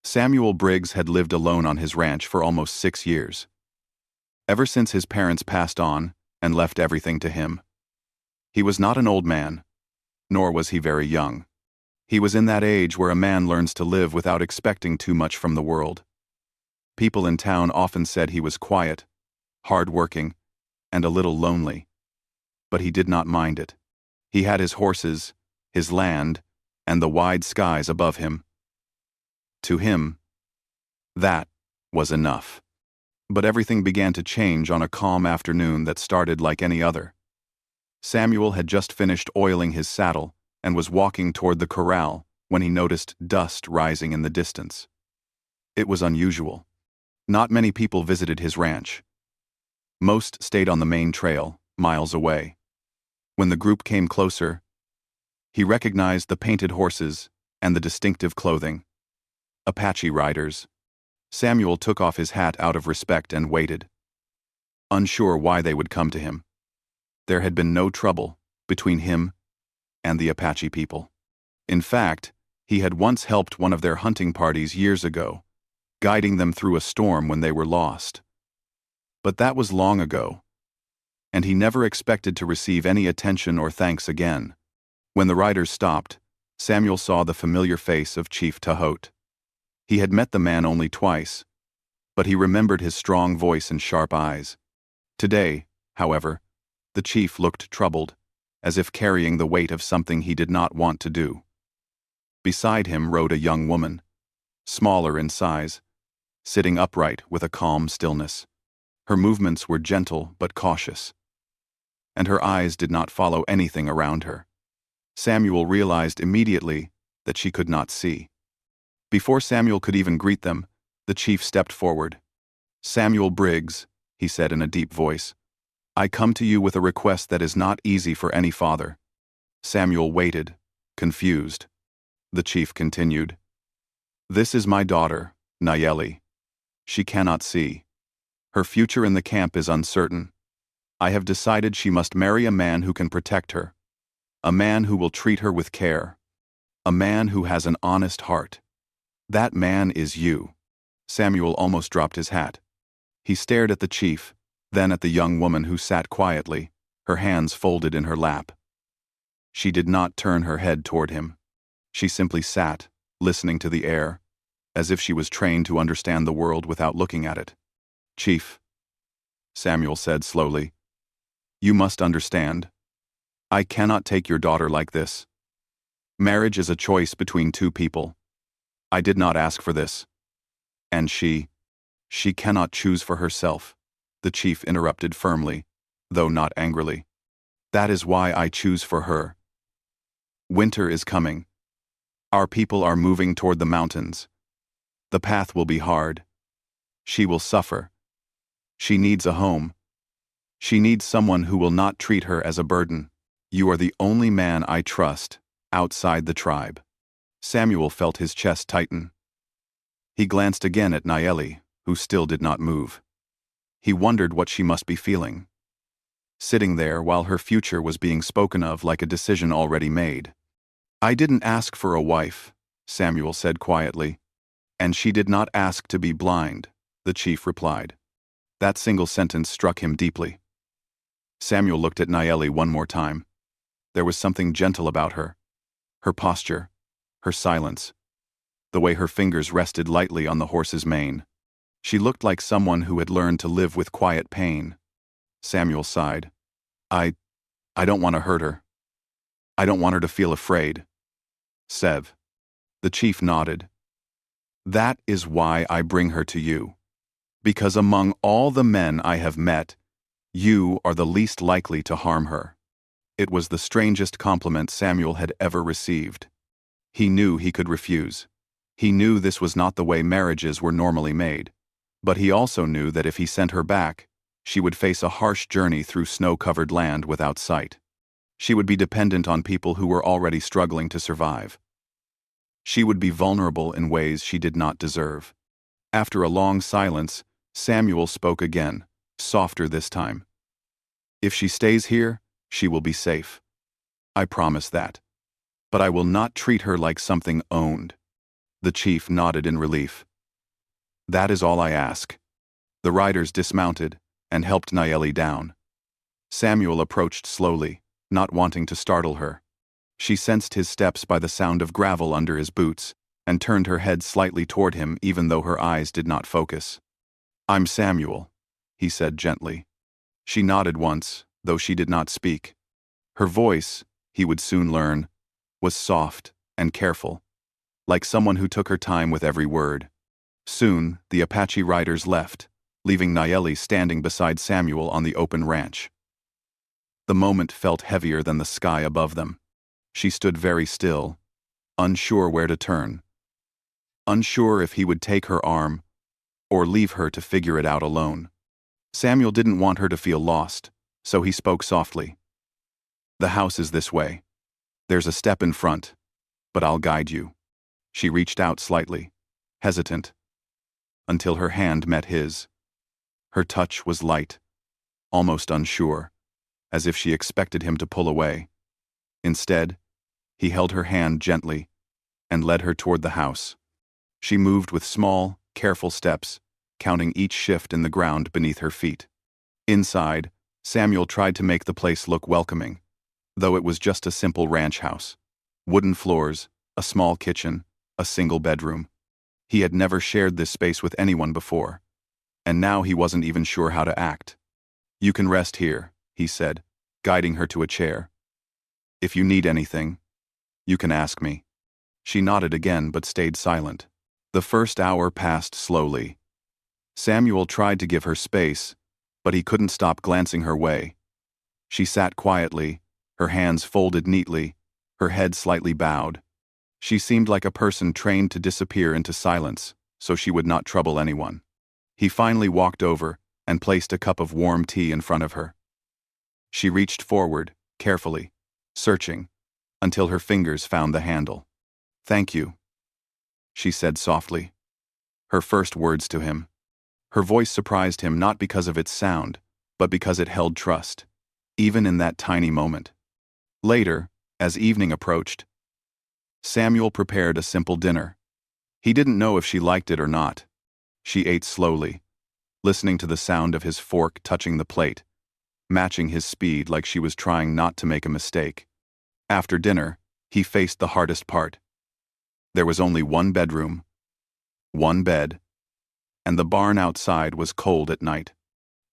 Samuel Briggs had lived alone on his ranch for almost 6 years. Ever since his parents passed on and left everything to him. He was not an old man, nor was he very young. He was in that age where a man learns to live without expecting too much from the world. People in town often said he was quiet, hard-working, and a little lonely. But he did not mind it. He had his horses, his land, and the wide skies above him. To him, that was enough. But everything began to change on a calm afternoon that started like any other. Samuel had just finished oiling his saddle and was walking toward the corral when he noticed dust rising in the distance. It was unusual. Not many people visited his ranch. Most stayed on the main trail, miles away. When the group came closer, he recognized the painted horses and the distinctive clothing. Apache riders. Samuel took off his hat out of respect and waited, unsure why they would come to him. There had been no trouble between him and the Apache people. In fact, he had once helped one of their hunting parties years ago, guiding them through a storm when they were lost. But that was long ago, and he never expected to receive any attention or thanks again. When the riders stopped, Samuel saw the familiar face of Chief Tahote. He had met the man only twice, but he remembered his strong voice and sharp eyes. Today, however, the chief looked troubled, as if carrying the weight of something he did not want to do. Beside him rode a young woman, smaller in size, sitting upright with a calm stillness. Her movements were gentle but cautious, and her eyes did not follow anything around her. Samuel realized immediately that she could not see. Before Samuel could even greet them, the chief stepped forward. "Samuel Briggs," he said in a deep voice, "I come to you with a request that is not easy for any father." Samuel waited, confused. The chief continued, "This is my daughter, Nayeli. She cannot see. Her future in the camp is uncertain. I have decided she must marry a man who can protect her, a man who will treat her with care, a man who has an honest heart. That man is you." Samuel almost dropped his hat. He stared at the chief, then at the young woman who sat quietly, her hands folded in her lap. She did not turn her head toward him. She simply sat, listening to the air, as if she was trained to understand the world without looking at it. "Chief," Samuel said slowly, "you must understand. I cannot take your daughter like this. Marriage is a choice between two people. I did not ask for this. And she cannot choose for herself," the chief interrupted firmly, though not angrily. "That is why I choose for her. Winter is coming. Our people are moving toward the mountains. The path will be hard. She will suffer. She needs a home. She needs someone who will not treat her as a burden. You are the only man I trust outside the tribe." Samuel felt his chest tighten. He glanced again at Nayeli, who still did not move. He wondered what she must be feeling, sitting there while her future was being spoken of like a decision already made. "I didn't ask for a wife," Samuel said quietly. "And she did not ask to be blind," the chief replied. That single sentence struck him deeply. Samuel looked at Nayeli one more time. There was something gentle about her. Her posture, her silence, the way her fingers rested lightly on the horse's mane. She looked like someone who had learned to live with quiet pain. Samuel sighed. I don't want to hurt her. I don't want her to feel afraid." "Sev." The chief nodded. "That is why I bring her to you. Because among all the men I have met, you are the least likely to harm her." It was the strangest compliment Samuel had ever received. He knew he could refuse. He knew this was not the way marriages were normally made. But he also knew that if he sent her back, she would face a harsh journey through snow-covered land without sight. She would be dependent on people who were already struggling to survive. She would be vulnerable in ways she did not deserve. After a long silence, Samuel spoke again, softer this time. "If she stays here, she will be safe. I promise that. But I will not treat her like something owned. The chief nodded in relief. That is all I ask. The riders dismounted and helped Nayeli down. Samuel approached slowly, not wanting to startle her. She sensed his steps by the sound of gravel under his boots and turned her head slightly toward him even though her eyes did not focus. I'm Samuel, he said gently. She nodded once, though she did not speak. Her voice, he would soon learn, was soft and careful, like someone who took her time with every word. Soon, the Apache riders left, leaving Nayeli standing beside Samuel on the open ranch. The moment felt heavier than the sky above them. She stood very still, unsure where to turn. Unsure if he would take her arm or leave her to figure it out alone. Samuel didn't want her to feel lost, so he spoke softly. The house is this way. There's a step in front, but I'll guide you. She reached out slightly, hesitant, until her hand met his. Her touch was light, almost unsure, as if she expected him to pull away. Instead, he held her hand gently and led her toward the house. She moved with small, careful steps, counting each shift in the ground beneath her feet. Inside, Samuel tried to make the place look welcoming, though it was just a simple ranch house. Wooden floors, a small kitchen, a single bedroom. He had never shared this space with anyone before, and now he wasn't even sure how to act. You can rest here, he said, guiding her to a chair. If you need anything, you can ask me. She nodded again but stayed silent. The first hour passed slowly. Samuel tried to give her space, but he couldn't stop glancing her way. She sat quietly, her hands folded neatly, her head slightly bowed. She seemed like a person trained to disappear into silence, so she would not trouble anyone. He finally walked over and placed a cup of warm tea in front of her. She reached forward, carefully, searching, until her fingers found the handle. Thank you, she said softly. Her first words to him. Her voice surprised him not because of its sound, but because it held trust, even in that tiny moment. Later, as evening approached, Samuel prepared a simple dinner. He didn't know if she liked it or not. She ate slowly, listening to the sound of his fork touching the plate, matching his speed like she was trying not to make a mistake. After dinner, he faced the hardest part. There was only one bedroom, one bed, and the barn outside was cold at night.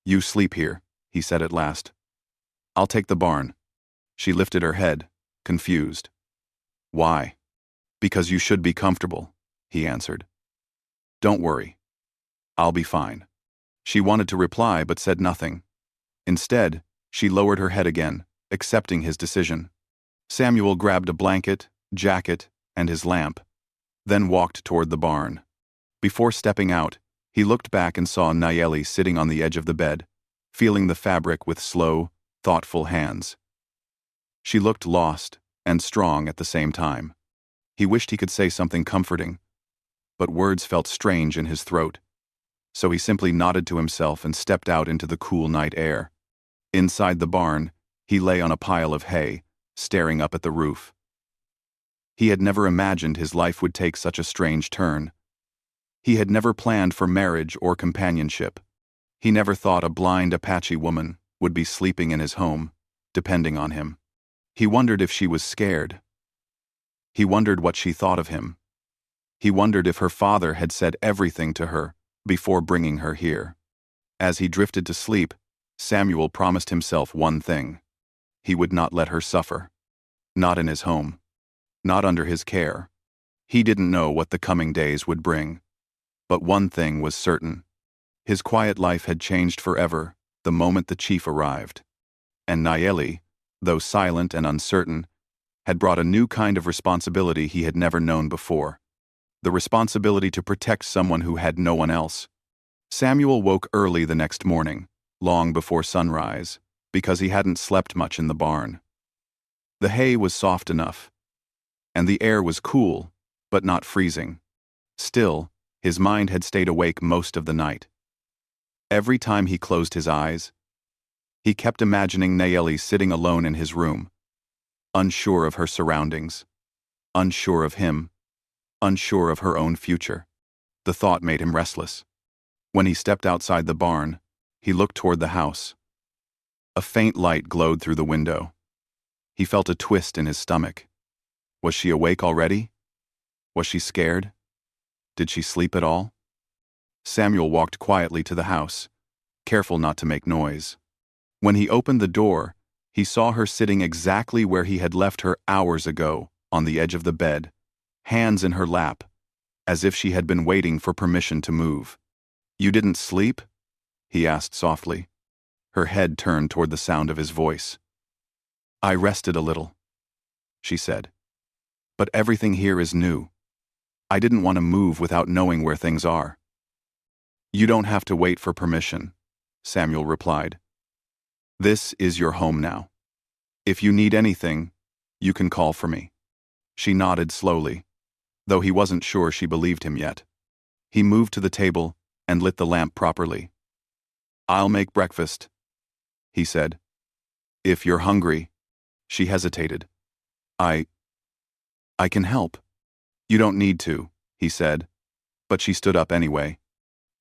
You sleep here, he said at last. I'll take the barn. She lifted her head, confused. Why? Because you should be comfortable, he answered. Don't worry. I'll be fine. She wanted to reply but said nothing. Instead, she lowered her head again, accepting his decision. Samuel grabbed a blanket, jacket, and his lamp, then walked toward the barn. Before stepping out, he looked back and saw Nayeli sitting on the edge of the bed, feeling the fabric with slow, thoughtful hands. She looked lost and strong at the same time. He wished he could say something comforting, but words felt strange in his throat, so he simply nodded to himself and stepped out into the cool night air. Inside the barn, he lay on a pile of hay, staring up at the roof. He had never imagined his life would take such a strange turn. He had never planned for marriage or companionship. He never thought a blind Apache woman would be sleeping in his home, depending on him. He wondered if she was scared. He wondered what she thought of him. He wondered if her father had said everything to her before bringing her here. As he drifted to sleep, Samuel promised himself one thing. He would not let her suffer. Not in his home. Not under his care. He didn't know what the coming days would bring. But one thing was certain. His quiet life had changed forever the moment the chief arrived. And Nayeli, though silent and uncertain, had brought a new kind of responsibility he had never known before. The responsibility to protect someone who had no one else. Samuel woke early the next morning, long before sunrise, because he hadn't slept much in the barn. The hay was soft enough, and the air was cool, but not freezing. Still, his mind had stayed awake most of the night. Every time he closed his eyes, he kept imagining Nayeli sitting alone in his room, unsure of her surroundings, unsure of him, unsure of her own future. The thought made him restless. When he stepped outside the barn, he looked toward the house. A faint light glowed through the window. He felt a twist in his stomach. Was she awake already? Was she scared? Did she sleep at all? Samuel walked quietly to the house, careful not to make noise. When he opened the door, he saw her sitting exactly where he had left her hours ago, on the edge of the bed, hands in her lap, as if she had been waiting for permission to move. "You didn't sleep?" he asked softly. Her head turned toward the sound of his voice. "I rested a little," she said. "But everything here is new. I didn't want to move without knowing where things are." "You don't have to wait for permission," Samuel replied. "This is your home now. If you need anything, you can call for me." She nodded slowly, though he wasn't sure she believed him yet. He moved to the table and lit the lamp properly. "I'll make breakfast," he said. "If you're hungry." She hesitated. I can help." "You don't need to," he said, but she stood up anyway.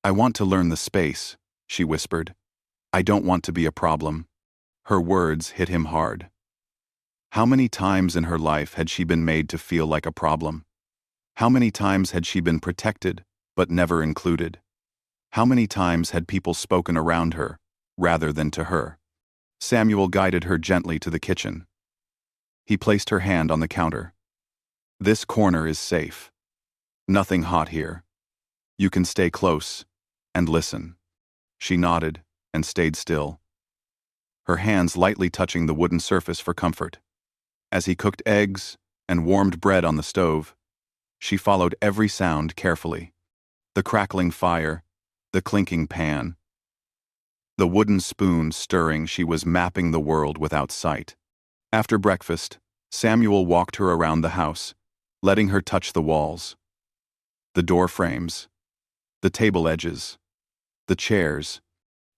"I want to learn the space," she whispered. "I don't want to be a problem." Her words hit him hard. How many times in her life had she been made to feel like a problem? How many times had she been protected, but never included? How many times had people spoken around her, rather than to her? Samuel guided her gently to the kitchen. He placed her hand on the counter. "This corner is safe. Nothing hot here. You can stay close and listen." She nodded and stayed still, her hands lightly touching the wooden surface for comfort. As he cooked eggs and warmed bread on the stove, she followed every sound carefully. The crackling fire, the clinking pan, the wooden spoon stirring. She was mapping the world without sight. After breakfast, Samuel walked her around the house, letting her touch the walls, the door frames, the table edges, the chairs.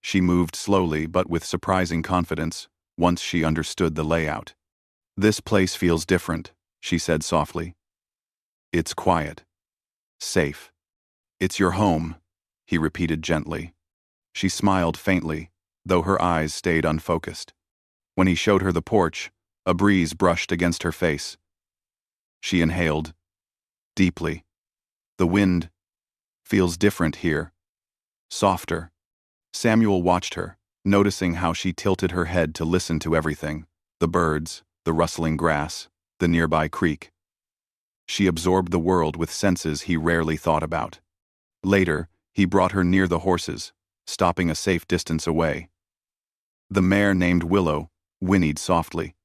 She moved slowly but with surprising confidence once she understood the layout. "This place feels different," she said softly. "It's quiet. Safe. It's your home," he repeated gently. She smiled faintly, though her eyes stayed unfocused. When he showed her the porch, a breeze brushed against her face. She inhaled deeply. "The wind feels different here. Softer." Samuel watched her, noticing how she tilted her head to listen to everything: the birds, the rustling grass, the nearby creek. She absorbed the world with senses he rarely thought about. Later, he brought her near the horses, stopping a safe distance away. The mare named Willow whinnied softly,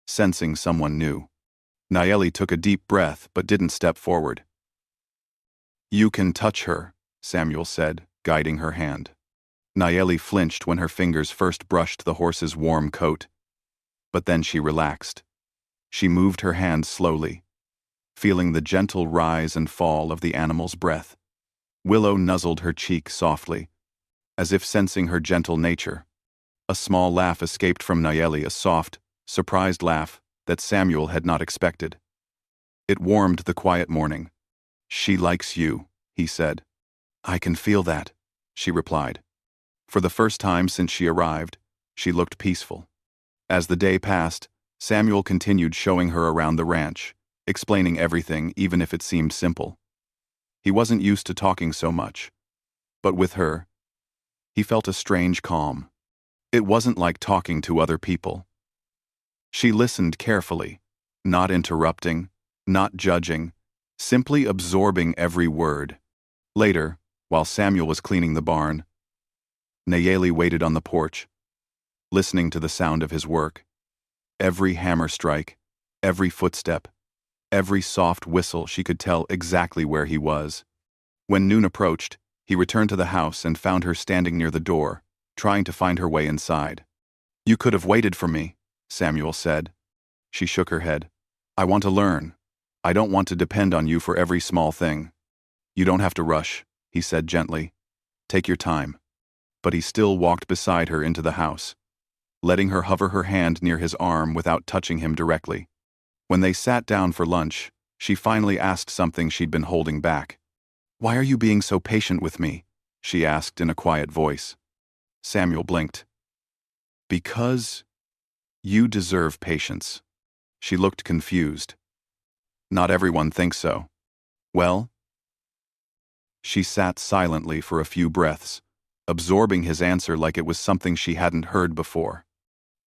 sensing someone new. Nayeli took a deep breath but didn't step forward. "You can touch her," Samuel said, guiding her hand. Nayeli flinched when her fingers first brushed the horse's warm coat, but then she relaxed. She moved her hand slowly, feeling the gentle rise and fall of the animal's breath. Willow nuzzled her cheek softly, as if sensing her gentle nature. A small laugh escaped from Nayeli, a soft, surprised laugh that Samuel had not expected. It warmed the quiet morning. "She likes you," he said. "I can feel that," she replied. For the first time since she arrived, she looked peaceful. As the day passed, Samuel continued showing her around the ranch, explaining everything even if it seemed simple. He wasn't used to talking so much, but with her, he felt a strange calm. It wasn't like talking to other people. She listened carefully, not interrupting, not judging, simply absorbing every word. Later, while Samuel was cleaning the barn, Nayeli waited on the porch, listening to the sound of his work. Every hammer strike, every footstep, every soft whistle. She could tell exactly where he was. When noon approached, he returned to the house and found her standing near the door, trying to find her way inside. "You could have waited for me," Samuel said. She shook her head. "I want to learn. I don't want to depend on you for every small thing." "You don't have to rush," he said gently. "Take your time." But he still walked beside her into the house, letting her hover her hand near his arm without touching him directly. When they sat down for lunch, She finally asked something she'd been holding back. "Why are you being so patient with me?" she asked in a quiet voice. Samuel blinked. "Because you deserve patience." She looked confused. "Not everyone thinks so." "Well?" She sat silently for a few breaths, absorbing his answer like it was something she hadn't heard before.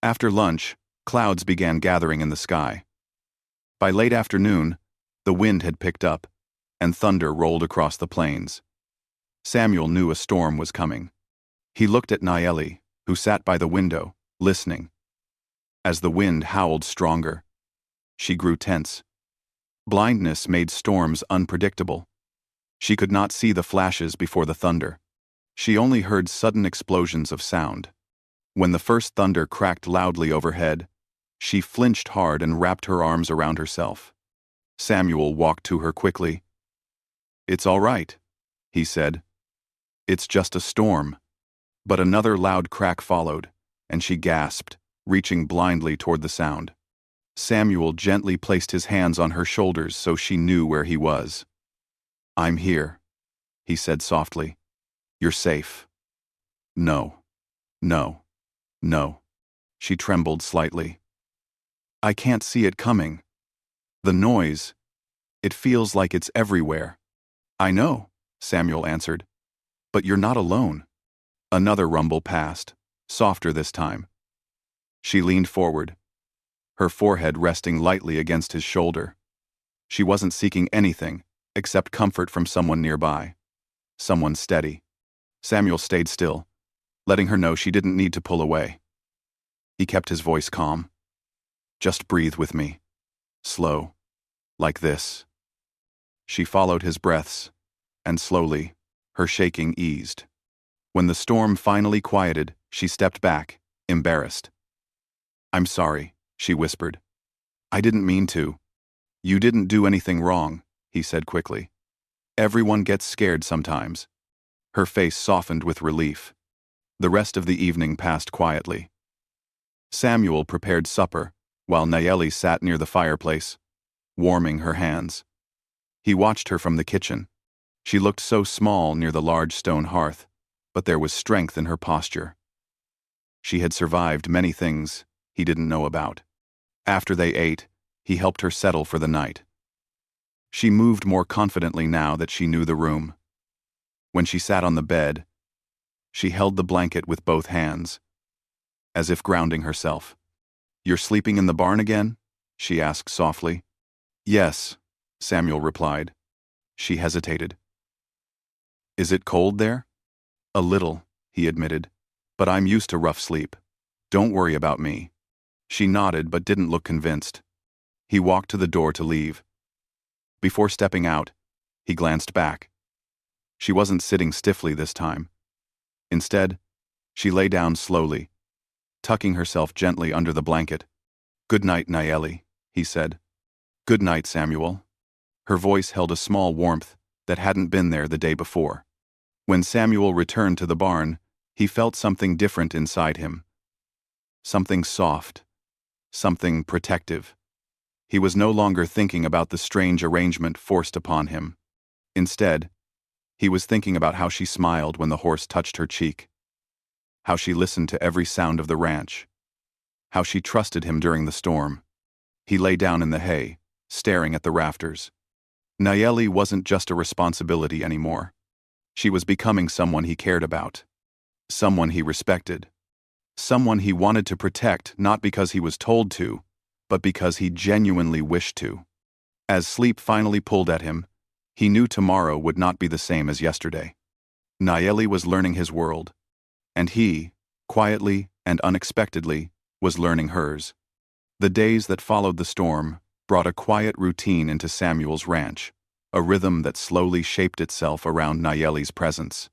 After lunch, clouds began gathering in the sky. By late afternoon, the wind had picked up, and thunder rolled across the plains. Samuel knew a storm was coming. He looked at Nayeli, who sat by the window, listening. As the wind howled stronger, she grew tense. Blindness made storms unpredictable. She could not see the flashes before the thunder. She only heard sudden explosions of sound. When the first thunder cracked loudly overhead, she flinched hard and wrapped her arms around herself. Samuel walked to her quickly. "It's all right," he said. "It's just a storm." But another loud crack followed, and she gasped, reaching blindly toward the sound. Samuel gently placed his hands on her shoulders so she knew where he was. "I'm here," he said softly. "You're safe." "No. No. No." She trembled slightly. "I can't see it coming. The noise, it feels like it's everywhere." "I know," Samuel answered. "But you're not alone." Another rumble passed, softer this time. She leaned forward, her forehead resting lightly against his shoulder. She wasn't seeking anything except comfort from someone nearby. Someone steady. Samuel stayed still, letting her know she didn't need to pull away. He kept his voice calm. "Just breathe with me. Slow. Like this." She followed his breaths, and slowly, her shaking eased. When the storm finally quieted, she stepped back, embarrassed. "I'm sorry," she whispered. "I didn't mean to." "You didn't do anything wrong," he said quickly. "Everyone gets scared sometimes." Her face softened with relief. The rest of the evening passed quietly. Samuel prepared supper, while Nayeli sat near the fireplace, warming her hands. He watched her from the kitchen. She looked so small near the large stone hearth, but there was strength in her posture. She had survived many things he didn't know about. After they ate, he helped her settle for the night. She moved more confidently now that she knew the room. When she sat on the bed, she held the blanket with both hands, as if grounding herself. "You're sleeping in the barn again?" she asked softly. "Yes," Samuel replied. She hesitated. "Is it cold there?" "A little," he admitted, "but I'm used to rough sleep. Don't worry about me." She nodded but didn't look convinced. He walked to the door to leave. Before stepping out, he glanced back. She wasn't sitting stiffly this time. Instead, she lay down slowly, tucking herself gently under the blanket. "Good night, Nayeli," he said. "Good night, Samuel." Her voice held a small warmth that hadn't been there the day before. When Samuel returned to the barn, he felt something different inside him. Something soft. Something protective. He was no longer thinking about the strange arrangement forced upon him. Instead, he was thinking about how she smiled when the horse touched her cheek, how she listened to every sound of the ranch, how she trusted him during the storm. He lay down in the hay, staring at the rafters. Nayeli wasn't just a responsibility anymore. She was becoming someone he cared about, someone he respected, someone he wanted to protect not because he was told to, but because he genuinely wished to. As sleep finally pulled at him, he knew tomorrow would not be the same as yesterday. Nayeli was learning his world, and he, quietly and unexpectedly, was learning hers. The days that followed the storm brought a quiet routine into Samuel's ranch, a rhythm that slowly shaped itself around Nayeli's presence.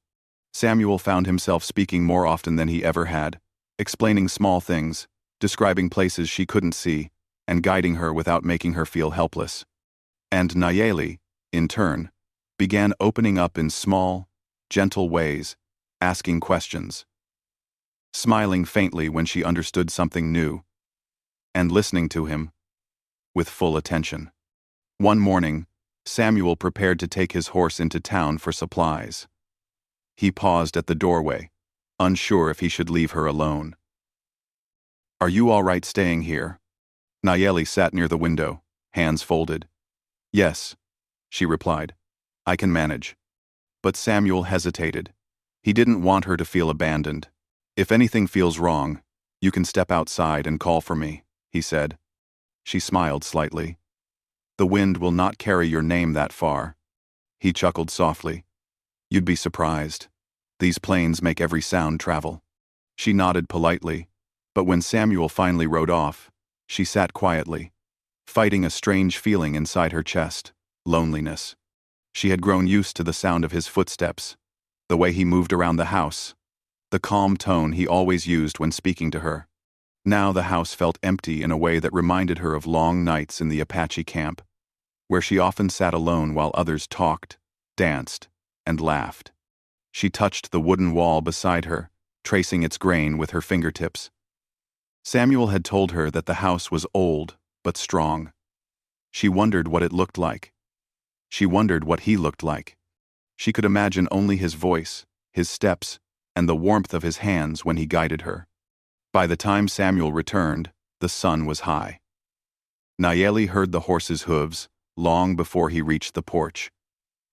Samuel found himself speaking more often than he ever had, explaining small things, describing places she couldn't see, and guiding her without making her feel helpless. And Nayeli, in turn, began opening up in small, gentle ways, asking questions, smiling faintly when she understood something new, and listening to him with full attention. One morning, Samuel prepared to take his horse into town for supplies. He paused at the doorway, unsure if he should leave her alone. "Are you all right staying here?" Nayeli sat near the window, hands folded. "Yes," she replied. "I can manage." But Samuel hesitated. He didn't want her to feel abandoned. "If anything feels wrong, you can step outside and call for me," he said. She smiled slightly. "The wind will not carry your name that far." He chuckled softly. "You'd be surprised. These planes make every sound travel." She nodded politely, but when Samuel finally rode off, she sat quietly, fighting a strange feeling inside her chest: loneliness. She had grown used to the sound of his footsteps, the way he moved around the house, the calm tone he always used when speaking to her. Now the house felt empty in a way that reminded her of long nights in the Apache camp, where she often sat alone while others talked, danced, and laughed. She touched the wooden wall beside her, tracing its grain with her fingertips. Samuel had told her that the house was old but strong. She wondered what it looked like. She wondered what he looked like. She could imagine only his voice, his steps, and the warmth of his hands when he guided her. By the time Samuel returned, the sun was high. Nayeli heard the horse's hooves long before he reached the porch.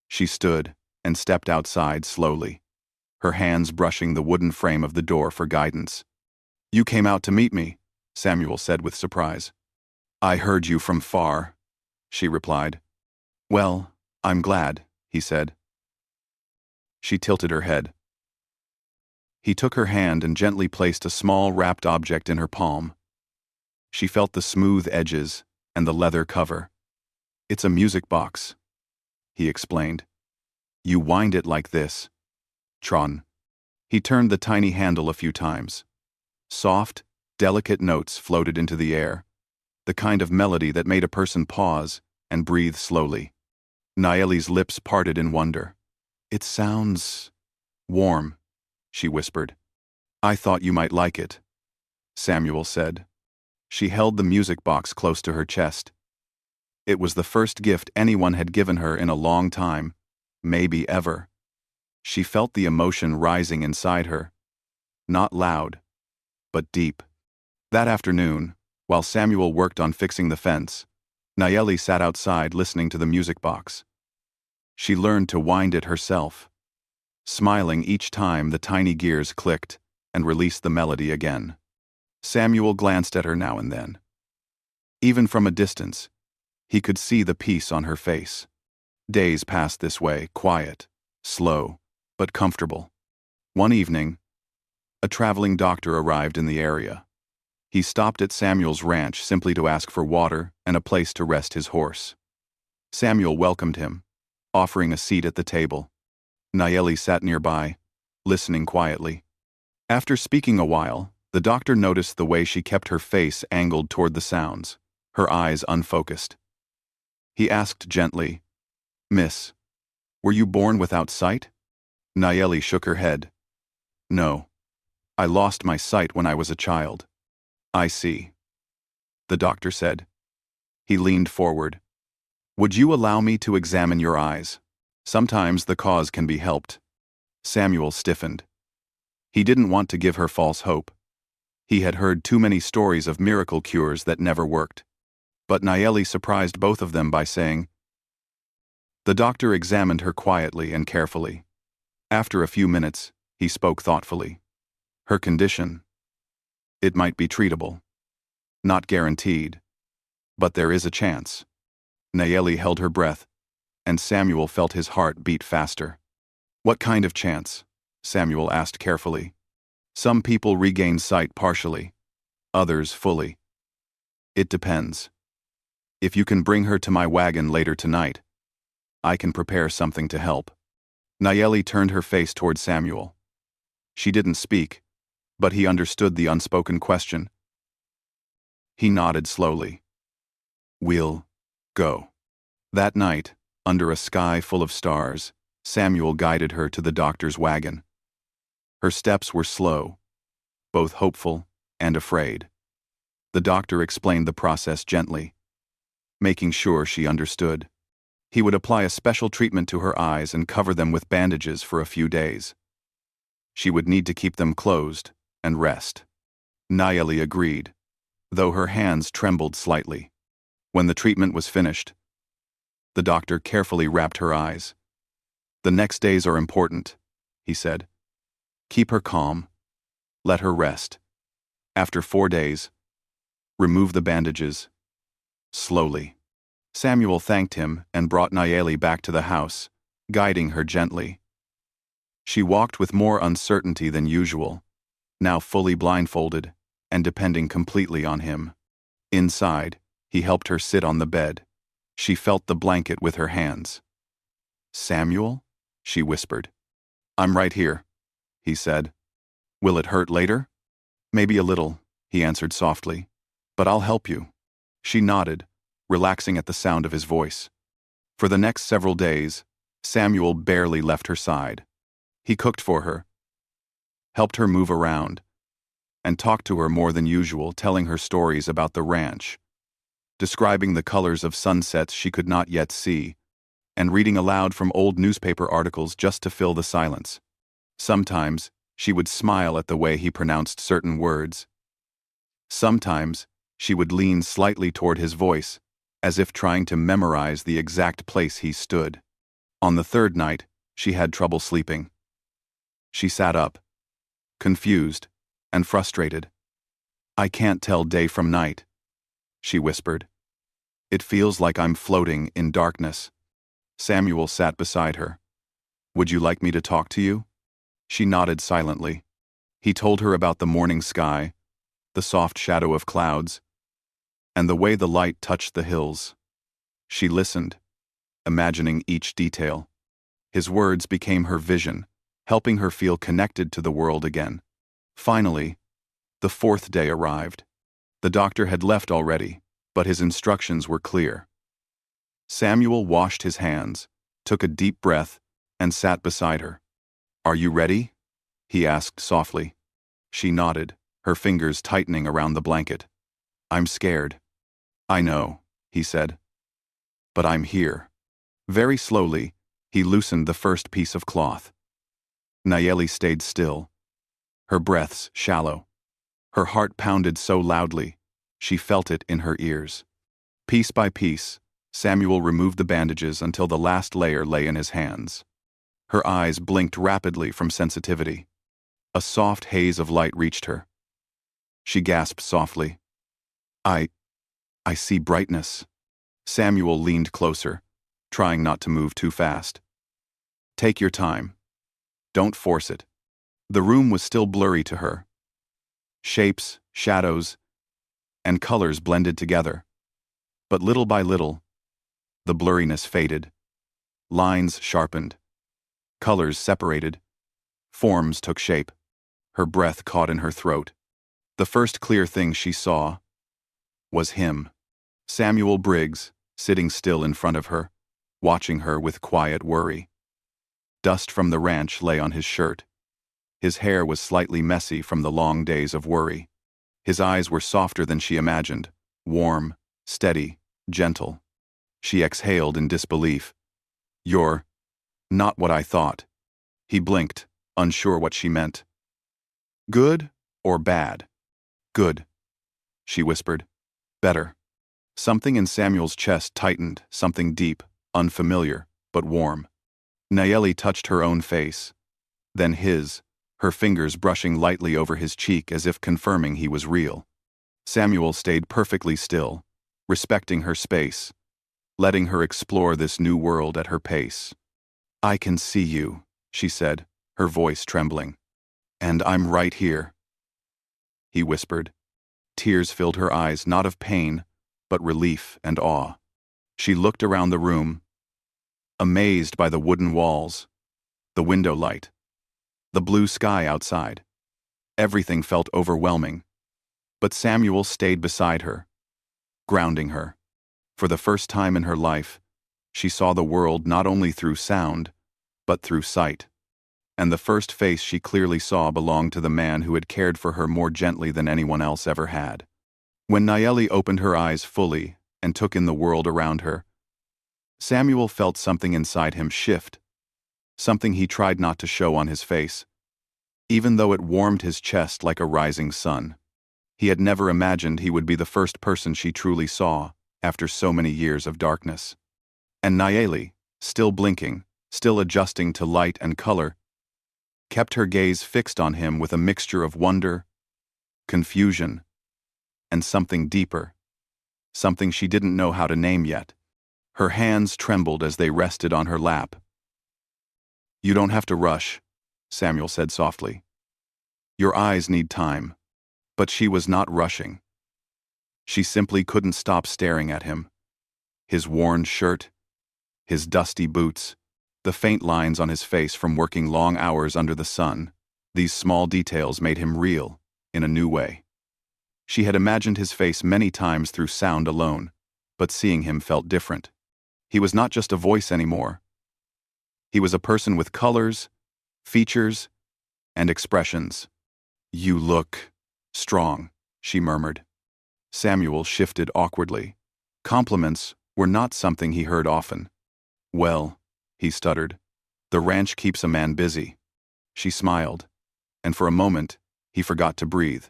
She stood and stepped outside slowly, her hands brushing the wooden frame of the door for guidance. "You came out to meet me," Samuel said with surprise. "I heard you from far," she replied. "Well, I'm glad," he said. She tilted her head. He took her hand and gently placed a small wrapped object in her palm. She felt the smooth edges and the leather cover. "It's a music box," he explained. "You wind it like this. Tron." He turned the tiny handle a few times. Soft, delicate notes floated into the air, the kind of melody that made a person pause and breathe slowly. Nayeli's lips parted in wonder. "It sounds warm," she whispered. "I thought you might like it," Samuel said. She held the music box close to her chest. It was the first gift anyone had given her in a long time, maybe ever. She felt the emotion rising inside her. Not loud, but deep. That afternoon, while Samuel worked on fixing the fence, Nayeli sat outside listening to the music box. She learned to wind it herself, smiling each time the tiny gears clicked and released the melody again. Samuel glanced at her now and then. Even from a distance, he could see the peace on her face. Days passed this way, quiet, slow, but comfortable. One evening, a traveling doctor arrived in the area. He stopped at Samuel's ranch simply to ask for water and a place to rest his horse. Samuel welcomed him, offering a seat at the table. Nayeli sat nearby, listening quietly. After speaking a while, the doctor noticed the way she kept her face angled toward the sounds, her eyes unfocused. He asked gently, "Miss, were you born without sight?" Nayeli shook her head. "No. I lost my sight when I was a child." "I see," the doctor said. He leaned forward. "Would you allow me to examine your eyes? Sometimes the cause can be helped." Samuel stiffened. He didn't want to give her false hope. He had heard too many stories of miracle cures that never worked. But Nayeli surprised both of them by saying. The doctor examined her quietly and carefully. After a few minutes, he spoke thoughtfully. "Her condition. It might be treatable. Not guaranteed. But there is a chance." Nayeli held her breath, and Samuel felt his heart beat faster. "What kind of chance?" Samuel asked carefully. "Some people regain sight partially, others fully. It depends. If you can bring her to my wagon later tonight, I can prepare something to help." Nayeli turned her face toward Samuel. She didn't speak, but he understood the unspoken question. He nodded slowly. "We'll go." That night, under a sky full of stars, Samuel guided her to the doctor's wagon. Her steps were slow, both hopeful and afraid. The doctor explained the process gently. making sure she understood. He would apply a special treatment to her eyes and cover them with bandages for a few days. She would need to keep them closed and rest. Nayeli agreed, though her hands trembled slightly. When the treatment was finished, the doctor carefully wrapped her eyes. "The next days are important," he said. "Keep her calm. Let her rest. After 4 days, remove the bandages. Slowly." Samuel thanked him and brought Nayeli back to the house, guiding her gently. She walked with more uncertainty than usual, now fully blindfolded and depending completely on him. Inside, he helped her sit on the bed. She felt the blanket with her hands. "Samuel?" she whispered. "I'm right here," he said. "Will it hurt later?" "Maybe a little," he answered softly. "But I'll help you." She nodded, relaxing at the sound of his voice. For the next several days, Samuel barely left her side. He cooked for her, helped her move around, and talked to her more than usual, telling her stories about the ranch, describing the colors of sunsets she could not yet see, and reading aloud from old newspaper articles just to fill the silence. Sometimes, she would smile at the way he pronounced certain words. Sometimes, she would lean slightly toward his voice, as if trying to memorize the exact place he stood. On the third night, she had trouble sleeping. She sat up, confused and frustrated. "I can't tell day from night," she whispered. "It feels like I'm floating in darkness." Samuel sat beside her. "Would you like me to talk to you?" She nodded silently. He told her about the morning sky, the soft shadow of clouds, and the way the light touched the hills. She listened, imagining each detail. His words became her vision, helping her feel connected to the world again. Finally, the 4th day arrived. The doctor had left already, but his instructions were clear. Samuel washed his hands, took a deep breath, and sat beside her. "Are you ready?" he asked softly. She nodded, her fingers tightening around the blanket. "I'm scared." "I know," he said. "But I'm here." Very slowly, he loosened the first piece of cloth. Nayeli stayed still, her breaths shallow. Her heart pounded so loudly, she felt it in her ears. Piece by piece, Samuel removed the bandages until the last layer lay in his hands. Her eyes blinked rapidly from sensitivity. A soft haze of light reached her. She gasped softly. I see brightness." Samuel leaned closer, trying not to move too fast. "Take your time. Don't force it." The room was still blurry to her. Shapes, shadows, and colors blended together. But little by little, the blurriness faded. Lines sharpened. Colors separated. Forms took shape. Her breath caught in her throat. The first clear thing she saw was him. Samuel Briggs, sitting still in front of her, watching her with quiet worry. Dust from the ranch lay on his shirt. His hair was slightly messy from the long days of worry. His eyes were softer than she imagined, warm, steady, gentle. She exhaled in disbelief. "You're not what I thought." He blinked, unsure what she meant. "Good or bad?" "Good," she whispered. "Better." Something in Samuel's chest tightened, something deep, unfamiliar, but warm. Nayeli touched her own face, then his, her fingers brushing lightly over his cheek as if confirming he was real. Samuel stayed perfectly still, respecting her space, letting her explore this new world at her pace. "I can see you," she said, her voice trembling. "And I'm right here," he whispered. Tears filled her eyes, not of pain, but relief and awe. She looked around the room, amazed by the wooden walls, the window light, the blue sky outside. Everything felt overwhelming, but Samuel stayed beside her, grounding her. For the first time in her life, she saw the world not only through sound, but through sight. And the first face she clearly saw belonged to the man who had cared for her more gently than anyone else ever had. When Nayeli opened her eyes fully, and took in the world around her. Samuel felt something inside him shift, something he tried not to show on his face, even though it warmed his chest like a rising sun. He had never imagined he would be the first person she truly saw after so many years of darkness. And Nayeli, still blinking, still adjusting to light and color, kept her gaze fixed on him with a mixture of wonder, confusion, and something deeper, something she didn't know how to name yet. Her hands trembled as they rested on her lap. "You don't have to rush," Samuel said softly. "Your eyes need time." But she was not rushing. She simply couldn't stop staring at him. His worn shirt, his dusty boots, the faint lines on his face from working long hours under the sun, these small details made him real, in a new way. She had imagined his face many times through sound alone, but seeing him felt different. He was not just a voice anymore. He was a person with colors, features, and expressions. "You look strong," she murmured. Samuel shifted awkwardly. Compliments were not something he heard often. "Well," he stuttered, "the ranch keeps a man busy." She smiled, and for a moment, he forgot to breathe.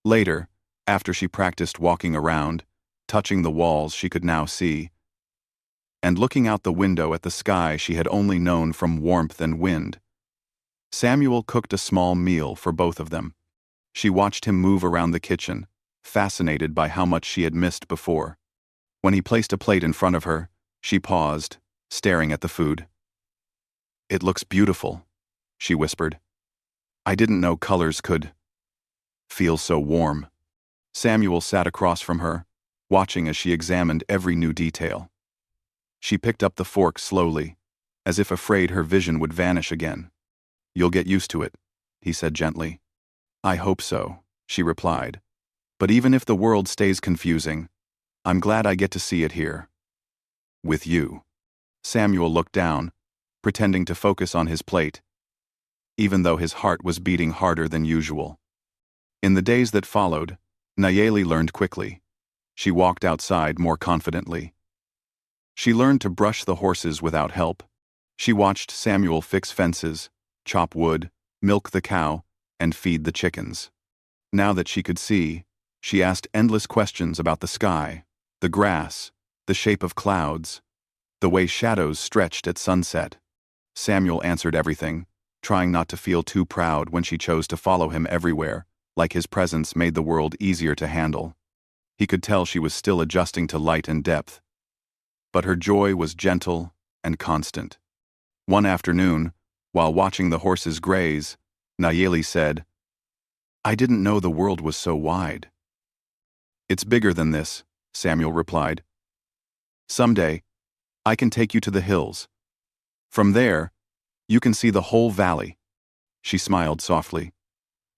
Later, after she practiced walking around, touching the walls she could now see, and looking out the window at the sky she had only known from warmth and wind, Samuel cooked a small meal for both of them. She watched him move around the kitchen, fascinated by how much she had missed before. When he placed a plate in front of her, she paused, staring at the food. "It looks beautiful," she whispered. "I didn't know colors could feel so warm." Samuel sat across from her, watching as she examined every new detail. She picked up the fork slowly, as if afraid her vision would vanish again. "You'll get used to it," he said gently. "I hope so," she replied. "But even if the world stays confusing, I'm glad I get to see it here. With you." Samuel looked down, pretending to focus on his plate, even though his heart was beating harder than usual. In the days that followed, Nayeli learned quickly. She walked outside more confidently. She learned to brush the horses without help. She watched Samuel fix fences, chop wood, milk the cow, and feed the chickens. Now that she could see, she asked endless questions about the sky, the grass, the shape of clouds, the way shadows stretched at sunset. Samuel answered everything, trying not to feel too proud when she chose to follow him everywhere, like his presence made the world easier to handle. He could tell she was still adjusting to light and depth. But her joy was gentle and constant. One afternoon, while watching the horses graze, Nayeli said, "I didn't know the world was so wide." "It's bigger than this," Samuel replied. "Someday, I can take you to the hills. From there, you can see the whole valley." She smiled softly.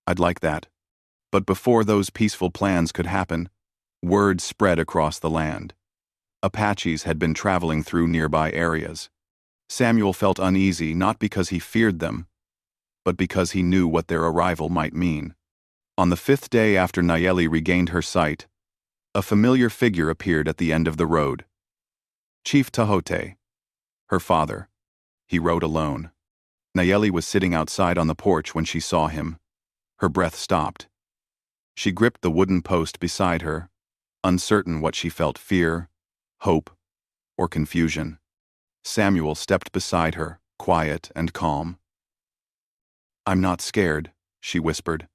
"I'd like that." But before those peaceful plans could happen, word spread across the land. Apaches had been traveling through nearby areas. Samuel felt uneasy not because he feared them, but because he knew what their arrival might mean. On the 5th day after Nayeli regained her sight, a familiar figure appeared at the end of the road. Chief Tahote, her father. He rode alone. Nayeli was sitting outside on the porch when she saw him. Her breath stopped. She gripped the wooden post beside her, uncertain what she felt: fear, hope, or confusion. Samuel stepped beside her, quiet and calm. "I'm not scared," she whispered.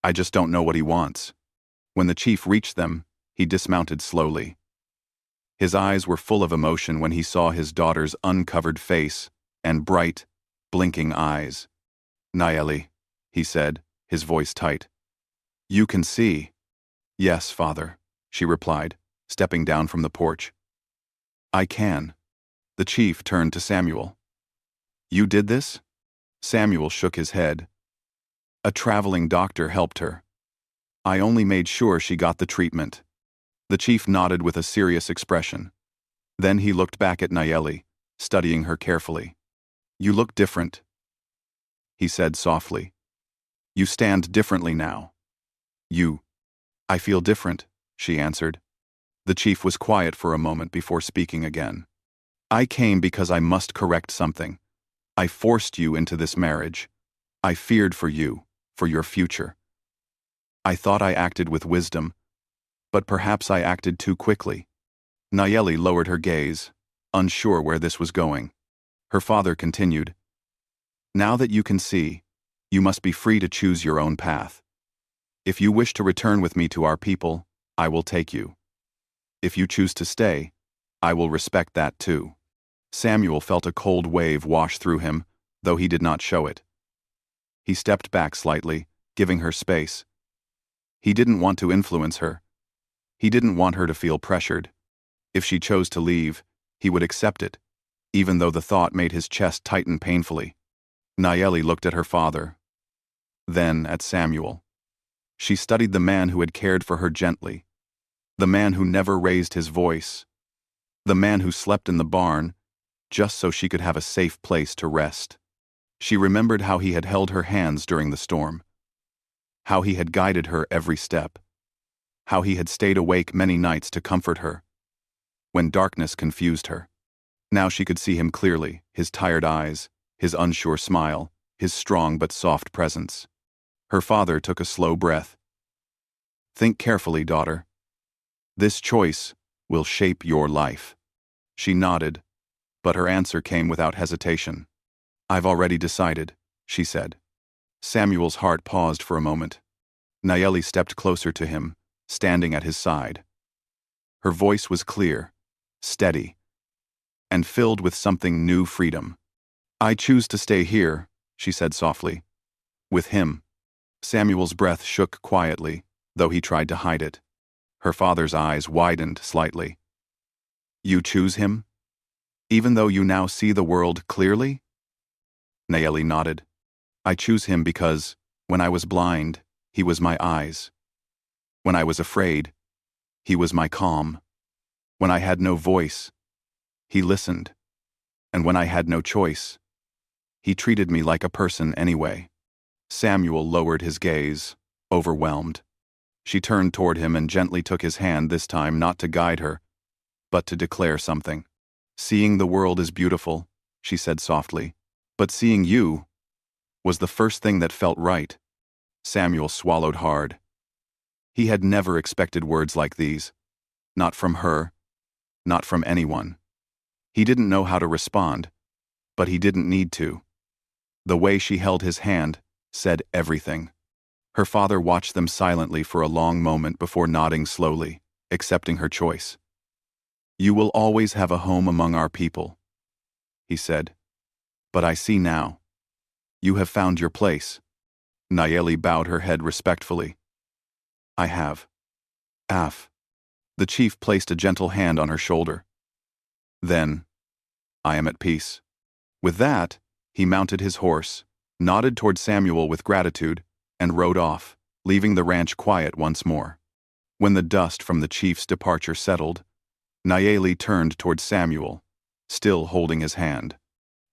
"I just don't know what he wants." When the chief reached them, he dismounted slowly. His eyes were full of emotion when he saw his daughter's uncovered face and bright, blinking eyes. "Nayeli," he said, his voice tight. "You can see." "Yes, father," she replied, stepping down from the porch. "I can." The chief turned to Samuel. "You did this?" Samuel shook his head. "A traveling doctor helped her. I only made sure she got the treatment." The chief nodded with a serious expression. Then he looked back at Nayeli, studying her carefully. "You look different," he said softly. "You stand differently now." I feel different," she answered. The chief was quiet for a moment before speaking again. I came because I must correct something. I forced you into this marriage. I feared for you, for your future. I thought I acted with wisdom, but perhaps I acted too quickly. Nayeli lowered her gaze, unsure where this was going. Her father continued, Now that you can see, you must be free to choose your own path. If you wish to return with me to our people, I will take you. If you choose to stay, I will respect that too. Samuel felt a cold wave wash through him, though he did not show it. He stepped back slightly, giving her space. He didn't want to influence her. He didn't want her to feel pressured. If she chose to leave, he would accept it, even though the thought made his chest tighten painfully. Nayeli looked at her father, then at Samuel. She studied the man who had cared for her gently, the man who never raised his voice, the man who slept in the barn just so she could have a safe place to rest. She remembered how he had held her hands during the storm, how he had guided her every step, how he had stayed awake many nights to comfort her when darkness confused her. Now she could see him clearly, his tired eyes, his unsure smile, his strong but soft presence. Her father took a slow breath. Think carefully, daughter. This choice will shape your life. She nodded, but her answer came without hesitation. I've already decided, she said. Samuel's heart paused for a moment. Nayeli stepped closer to him, standing at his side. Her voice was clear, steady, and filled with something new freedom. I choose to stay here, she said softly. With him. Samuel's breath shook quietly, though he tried to hide it. Her father's eyes widened slightly. You choose him? Even though you now see the world clearly? Nayeli nodded. I choose him because, when I was blind, he was my eyes. When I was afraid, he was my calm. When I had no voice, he listened. And when I had no choice, he treated me like a person anyway. Samuel lowered his gaze, overwhelmed. She turned toward him and gently took his hand, this time not to guide her, but to declare something. Seeing the world is beautiful, she said softly, but seeing you was the first thing that felt right. Samuel swallowed hard. He had never expected words like these. Not from her, not from anyone. He didn't know how to respond, but he didn't need to. The way she held his hand said everything. Her father watched them silently for a long moment before nodding slowly, accepting her choice. You will always have a home among our people, he said. But I see now. You have found your place. Nayeli bowed her head respectfully. I have. Af. The chief placed a gentle hand on her shoulder. Then, I am at peace. With that, he mounted his horse, nodded toward Samuel with gratitude, and rode off, leaving the ranch quiet once more. When the dust from the chief's departure settled, Nayeli turned toward Samuel, still holding his hand.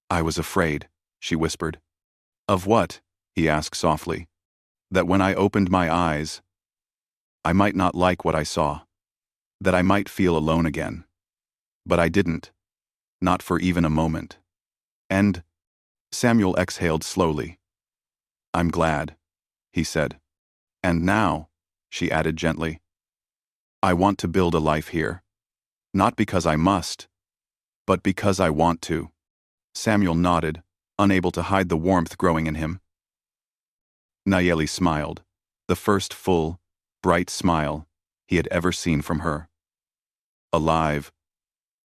I was afraid, she whispered. Of what? He asked softly. That when I opened my eyes, I might not like what I saw. That I might feel alone again. But I didn't. Not for even a moment. And Samuel exhaled slowly. I'm glad, he said. And now, she added gently, I want to build a life here. Not because I must, but because I want to. Samuel nodded, unable to hide the warmth growing in him. Nayeli smiled, the first full, bright smile he had ever seen from her. Alive,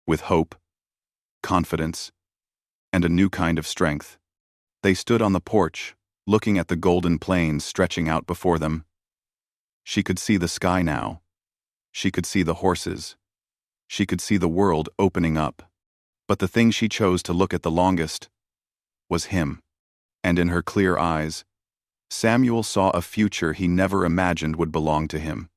with hope, confidence, and a new kind of strength. They stood on the porch, looking at the golden plains stretching out before them. She could see the sky now. She could see the horses. She could see the world opening up. But the thing she chose to look at the longest was him. And in her clear eyes, Samuel saw a future he never imagined would belong to him.